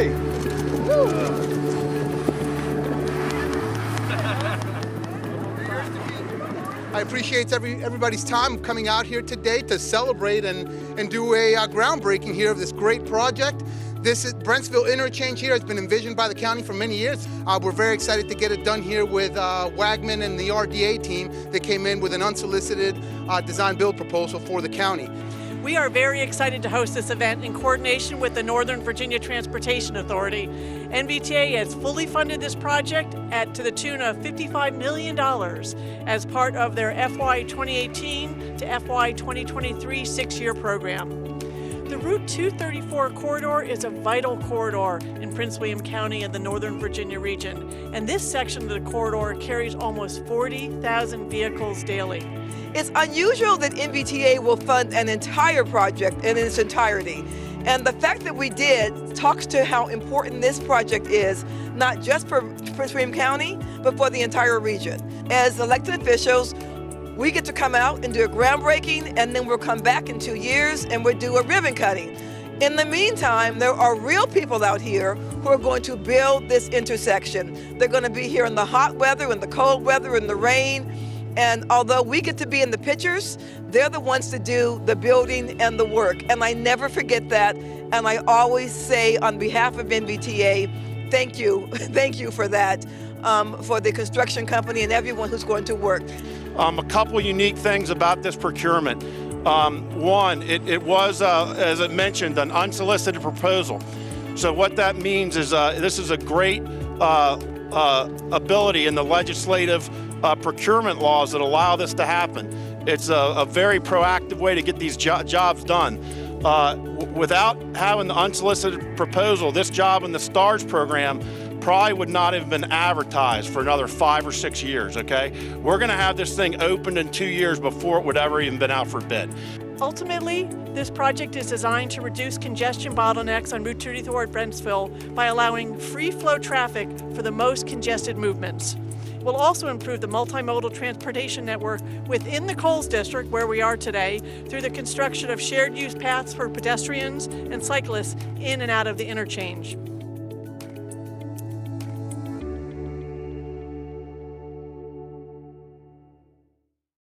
Hey! I appreciate everybody's time coming out here today to celebrate and do a groundbreaking here of this great project. This is Brentsville Interchange here. It's been envisioned by the county for many years. We're very excited to get it done here with Wagman and the RDA team that came in with an unsolicited design build proposal for the county. We are very excited to host this event in coordination with the Northern Virginia Transportation Authority. NVTA has fully funded this project to the tune of $55 million as part of their FY 2018 to FY 2023 six-year program. The Route 234 corridor is a vital corridor in Prince William County and the Northern Virginia region, and this section of the corridor carries almost 40,000 vehicles daily. It's unusual that NVTA will fund an entire project in its entirety. And the fact that we did talks to how important this project is, not just for Prince William County, but for the entire region. As elected officials, we get to come out and do a groundbreaking, and then we'll come back in 2 years and we'll do a ribbon cutting. In the meantime, there are real people out here who are going to build this intersection. They're going to be here in the hot weather, in the cold weather, in the rain. And although we get to be in the pictures, they're the ones to do the building and the work. And I never forget that. And I always say on behalf of NVTA, thank you. Thank you for that, for the construction company and everyone who's going to work. A couple unique things about this procurement. One, it was, as I mentioned, an unsolicited proposal. So what that means is this is a great ability in the legislative procurement laws that allow this to happen. It's a very proactive way to get these jobs done. Without having the unsolicited proposal, this job in the STARS program probably would not have been advertised for another 5 or 6 years, okay? We're gonna have this thing opened in 2 years before it would ever even been out for bid. Ultimately, this project is designed to reduce congestion bottlenecks on Route 234 at Brentsville by allowing free flow traffic for the most congested movements. It will also improve the multimodal transportation network within the Coles District, where we are today, through the construction of shared use paths for pedestrians and cyclists in and out of the interchange.